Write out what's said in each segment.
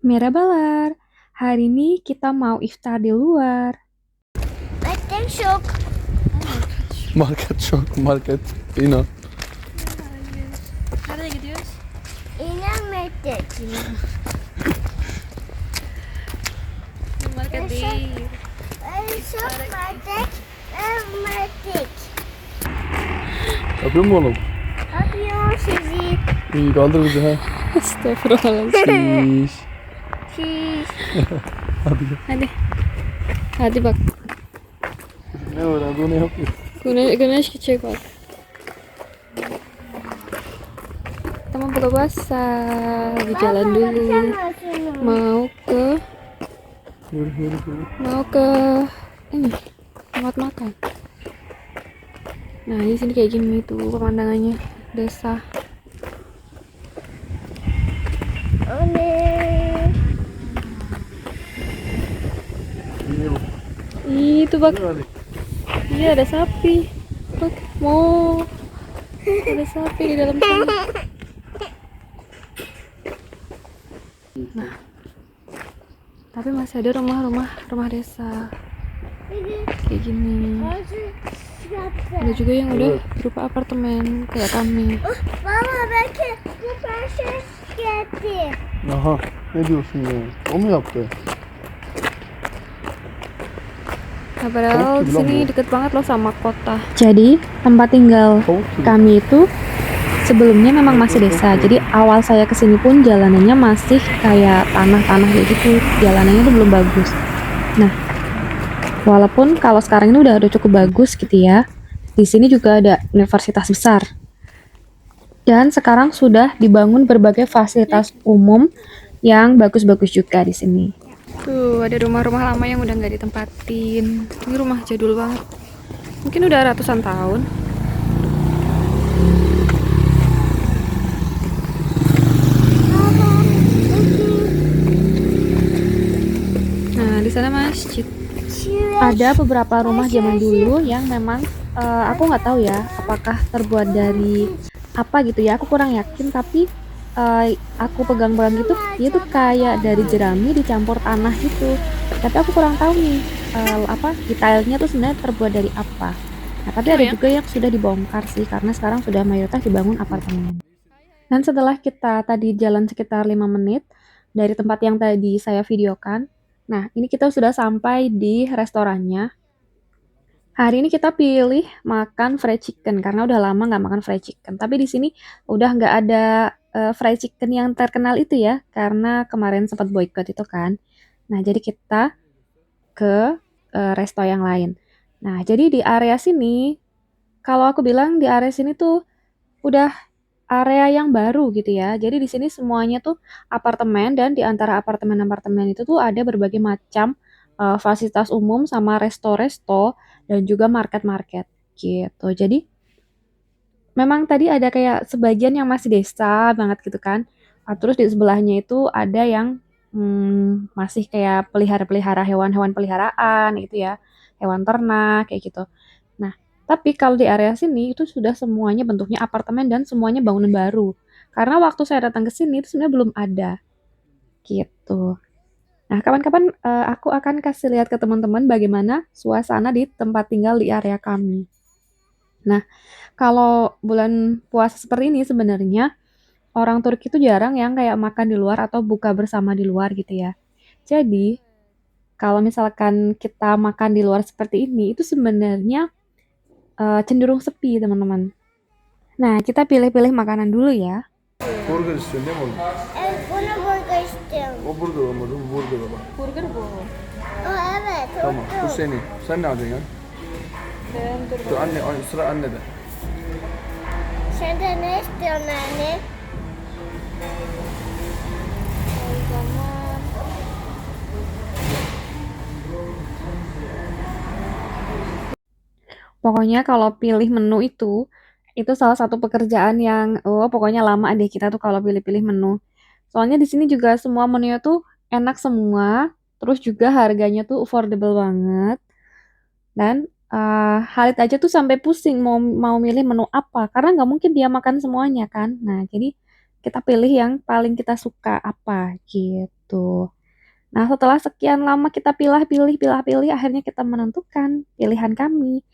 Merhabalar, hari ini kita mau iftar di luar. Market şok. Market şok, market. Bina. Nereye gidiyoruz? İnan market. Market değil. Şok market. Market. Yapıyor mu oğlum? Yapıyor sizi. İyi kaldır bizi ha. Astagfirullahaladzim. Şiş. Siz. Hadi gel. Hadi. Hadi bak. Ne öğrendi onu yapıyor. Güneş geçecek bak. Kita mau buka puasa. Di jalan dulu. Mau ke Yürü yürü yürü. mau ke ini tempat makan. Nah di sini kayak gini tuh pemandangannya desa. Anne. İyi bu. Itu bak. Hadi. Iya ada sapi. Bak mau ada sapi di dalam sana. Nah, tapi masih ada rumah desa kayak gini. Ada juga yang udah berupa apartemen kayak kami. Baba belki bu prenses geldi. Aha. Ne diyorsun ya? O mu yaptı? Nah, padahal Tavuk di gibi lan sini bu. deket banget loh sama kota. Jadi tempat tinggal Tavuk gibi. kami itu sebelumnya memang masih desa. Jadi awal saya kesini pun jalanannya masih kayak tanah-tanah kayak gitu. Jalanannya tuh belum bagus. Nah, walaupun kalau sekarang ini udah cukup bagus gitu ya. Di sini juga ada universitas besar. Dan sekarang sudah dibangun berbagai fasilitas umum yang bagus-bagus juga di sini. Tuh, ada rumah-rumah lama yang udah nggak ditempatin. Ini rumah jadul banget. Mungkin udah ratusan tahun. Nah, di sana masjid. Ada beberapa rumah zaman dulu yang memang aku nggak tahu ya, apakah terbuat dari apa gitu ya. Aku kurang yakin, tapi aku pegang-pegang gitu, dia tuh kayak dari jerami dicampur tanah gitu. Tapi aku kurang tahu nih apa detailnya tuh sebenarnya terbuat dari apa. Nah, tapi ada juga yang sudah dibongkar sih, karena sekarang sudah mayoritas dibangun apartemen. Dan setelah kita tadi jalan sekitar 5 menit dari tempat yang tadi saya videokan, nah ini kita sudah sampai di restorannya. Hari ini kita pilih makan fried chicken karena udah lama nggak makan fried chicken. Tapi di sini udah nggak ada fried chicken yang terkenal itu ya, karena kemarin sempat boykot itu kan. Nah jadi kita ke resto yang lain. Nah jadi di area sini, kalau aku bilang di area sini tuh udah area yang baru gitu ya. Jadi di sini semuanya tuh apartemen, dan di antara apartemen-apartemen itu tuh ada berbagai macam fasilitas umum sama resto-resto dan juga market-market gitu. Jadi memang tadi ada kayak sebagian yang masih desa banget gitu kan. Terus di sebelahnya itu ada yang masih kayak pelihara-pelihara hewan-hewan peliharaan gitu ya. Hewan ternak kayak gitu. Nah, tapi kalau di area sini itu sudah semuanya bentuknya apartemen dan semuanya bangunan baru. Karena waktu saya datang ke sini itu sebenarnya belum ada gitu. Nah, kapan-kapan aku akan kasih lihat ke teman-teman bagaimana suasana di tempat tinggal di area kami. Nah, kalau bulan puasa seperti ini sebenarnya orang Turki itu jarang yang kayak makan di luar atau buka bersama di luar gitu ya. Jadi, kalau misalkan kita makan di luar seperti ini itu sebenarnya cenderung sepi, teman-teman. Nah, kita pilih-pilih makanan dulu ya. Burger istiyorsun değil mi oğlum? Evet bunu burger istiyorum. O burger olmadı. Bu burger ama. Burger bu. O evet. Tamam. Bu senin. Sen ne alacaksın ya? Dur anne, sıra annede. Sen de ne istiyorsun anne? Pokoknya kalau pilih menu itu salah satu pekerjaan yang pokoknya lama deh kita tuh kalau pilih-pilih menu. Soalnya di sini juga semua menunya tuh enak semua, terus juga harganya tuh affordable banget. Dan Khalid aja tuh sampai pusing mau mau milih menu apa, karena nggak mungkin dia makan semuanya kan. Nah, jadi kita pilih yang paling kita suka apa gitu. gitu. Nah, setelah sekian lama kita pilih, akhirnya kita menentukan pilihan kami.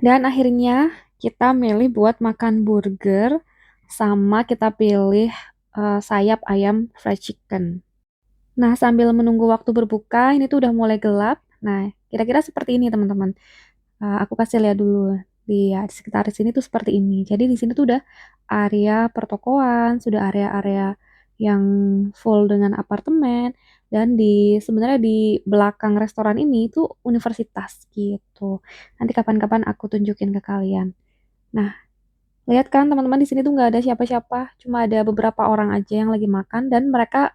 Dan akhirnya kita milih buat makan burger sama kita pilih sayap ayam fried chicken. Nah, sambil menunggu waktu berbuka, ini tuh udah mulai gelap. Nah, kira-kira seperti ini teman-teman. Aku kasih lihat dulu di sekitar sini tuh seperti ini. Jadi di sini tuh udah area pertokoan, sudah area-area yang full dengan apartemen dan sebenarnya di belakang restoran ini tuh universitas gitu. Nanti kapan-kapan aku tunjukin ke kalian. Nah, lihat kan teman-teman di sini tuh nggak ada siapa-siapa, cuma ada beberapa orang aja yang lagi makan dan mereka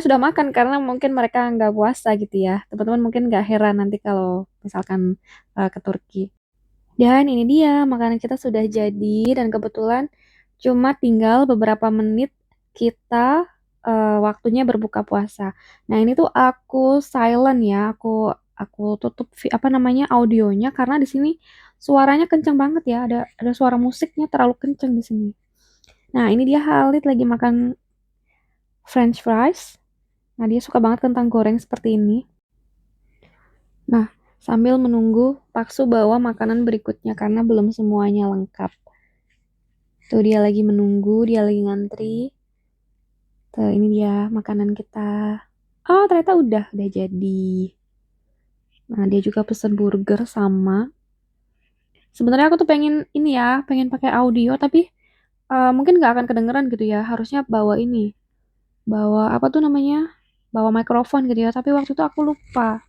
sudah makan karena mungkin mereka nggak puasa gitu ya. Teman-teman mungkin nggak heran nanti kalau misalkan ke Turki. Dan ini dia, makanan kita sudah jadi dan kebetulan cuma tinggal beberapa menit kita waktunya berbuka puasa. Nah, ini tuh aku silent ya, aku tutup apa namanya audionya karena di sini suaranya kencang banget ya, ada suara musiknya terlalu kencang di sini. Nah, ini dia Khalid lagi makan French fries. Nah, dia suka banget kentang goreng seperti ini. Nah, sambil menunggu Paksu bawa makanan berikutnya karena belum semuanya lengkap. Tuh dia lagi menunggu, dia lagi ngantri. Tuh, ini dia makanan kita. Oh, ternyata udah jadi. Nah, dia juga pesen burger sama. Sebenarnya aku tuh pengen ini ya, pengen pakai audio, tapi mungkin nggak akan kedengeran gitu ya. Harusnya bawa ini, bawa apa tuh namanya? Bawa mikrofon gitu ya. Tapi waktu itu aku lupa.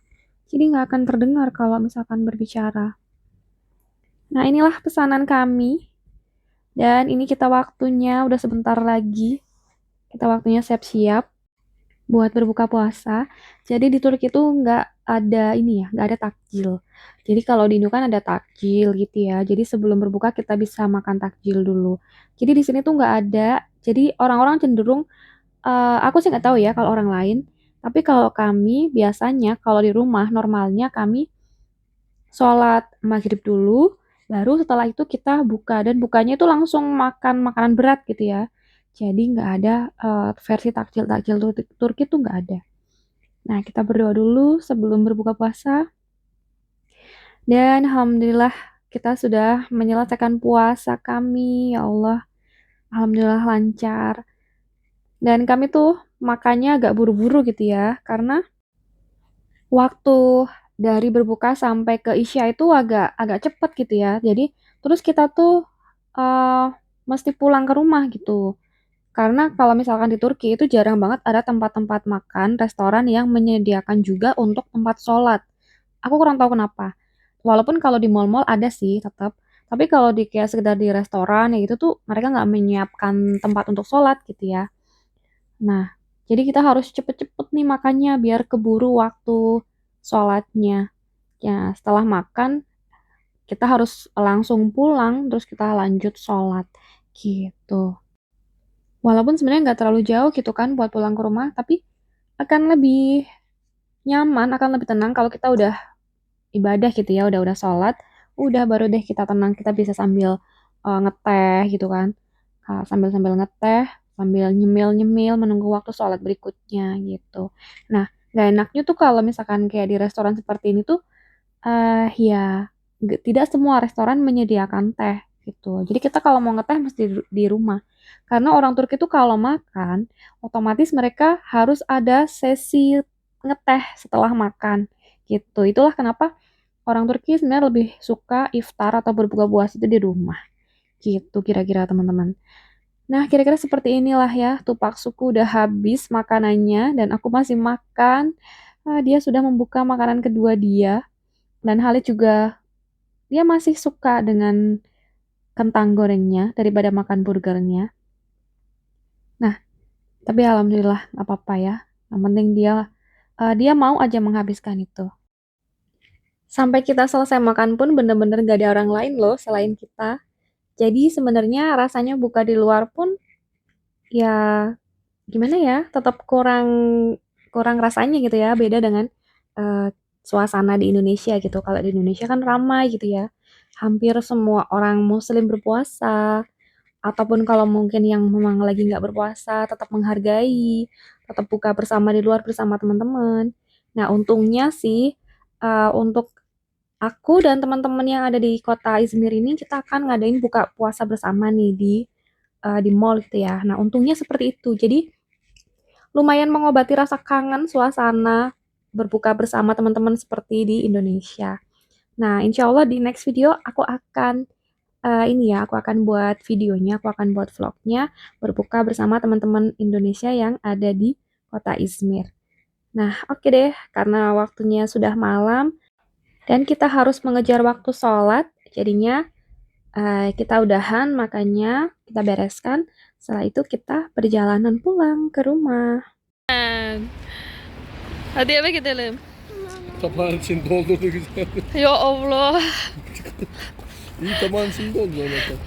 Jadi nggak akan terdengar kalau misalkan berbicara. Nah, inilah pesanan kami. Dan ini kita waktunya udah sebentar lagi. Kita waktunya siap-siap buat berbuka puasa. Jadi di Turki itu nggak ada ini ya, nggak ada takjil. Jadi kalau di Indo kan ada takjil gitu ya. Jadi sebelum berbuka kita bisa makan takjil dulu. Jadi di sini tuh nggak ada. Jadi orang-orang cenderung, aku sih nggak tahu ya kalau orang lain. Tapi kalau kami biasanya kalau di rumah normalnya kami sholat maghrib dulu, baru setelah itu kita buka dan bukanya itu langsung makan makanan berat gitu ya. Jadi nggak ada versi takjil-takjil Turki tuh nggak ada. Nah, kita berdoa dulu sebelum berbuka puasa. Dan alhamdulillah kita sudah menyelesaikan puasa kami, ya Allah. Alhamdulillah lancar. Dan kami tuh makannya agak buru-buru gitu ya, karena waktu dari berbuka sampai ke Isya itu agak agak cepet gitu ya. Jadi terus kita tuh eh mesti pulang ke rumah gitu. Karena kalau misalkan di Turki itu jarang banget ada tempat-tempat makan, restoran yang menyediakan juga untuk tempat sholat. Aku kurang tahu kenapa. Walaupun kalau di mall-mall ada sih tetap. Tapi kalau di kayak sekedar di restoran ya itu tuh mereka nggak menyiapkan tempat untuk sholat gitu ya. Nah, jadi kita harus cepet-cepet nih makannya biar keburu waktu sholatnya. Ya, setelah makan kita harus langsung pulang terus kita lanjut sholat gitu. Walaupun sebenarnya nggak terlalu jauh gitu kan buat pulang ke rumah, tapi akan lebih nyaman, akan lebih tenang kalau kita udah ibadah gitu ya, udah sholat, udah baru deh kita tenang, kita bisa sambil ngeteh gitu kan. Sambil-sambil ngeteh, sambil nyemil-nyemil menunggu waktu sholat berikutnya gitu. Nah, nggak enaknya tuh kalau misalkan kayak di restoran seperti ini tuh, ya tidak semua restoran menyediakan teh gitu. Jadi kita kalau mau ngeteh mesti di rumah. Karena orang Turki itu kalau makan, otomatis mereka harus ada sesi ngeteh setelah makan gitu. Itulah kenapa orang Turki sebenarnya lebih suka iftar atau berbuka puasa itu di rumah. Gitu kira-kira teman-teman. Nah, kira-kira seperti inilah ya. Tupak suku udah habis makanannya dan aku masih makan. Dia sudah membuka makanan kedua dia. Dan Halid juga dia masih suka dengan kentang gorengnya daripada makan burgernya. Nah, tapi alhamdulillah nggak apa-apa ya. Yang penting dia mau aja menghabiskan itu. Sampai kita selesai makan pun bener-bener gak ada orang lain loh selain kita. Jadi sebenarnya rasanya buka di luar pun ya gimana ya, tetap kurang kurang rasanya gitu ya, beda dengan suasana di Indonesia gitu. Kalau di Indonesia kan ramai gitu ya. Hampir semua orang muslim berpuasa ataupun kalau mungkin yang memang lagi nggak berpuasa tetap menghargai tetap buka bersama di luar bersama teman-teman. Nah, untungnya sih untuk aku dan teman-teman yang ada di kota Izmir ini kita akan ngadain buka puasa bersama nih di mall gitu ya. Nah, untungnya seperti itu. Jadi lumayan mengobati rasa kangen suasana berbuka bersama teman-teman seperti di Indonesia. Nah, insya Allah di next video aku akan aku akan buat videonya, aku akan buat vlognya berbuka bersama teman-teman Indonesia yang ada di kota Izmir. Nah, oke deh, karena waktunya sudah malam dan kita harus mengejar waktu sholat, jadinya kita udahan, makanya kita bereskan. Setelah itu kita perjalanan pulang ke rumah. Hadi eve gidelim. Tabağın içinde doldurdu güzel. Ya Allah. İyi tabağın içinde oldu zaten.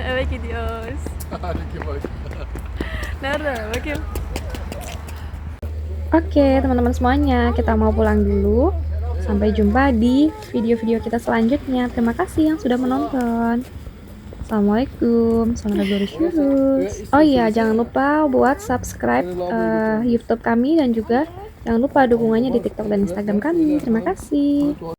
Eve gidiyoruz. Hadi ki bak. Nerede? Bakayım. Oke, teman-teman semuanya, kita mau pulang dulu. Sampai jumpa di video-video kita selanjutnya. Terima kasih yang sudah menonton. Assalamualaikum, selamat bersyukur. Oh iya, jangan lupa buat subscribe YouTube kami dan juga jangan lupa dukungannya di TikTok dan Instagram kami. Terima kasih.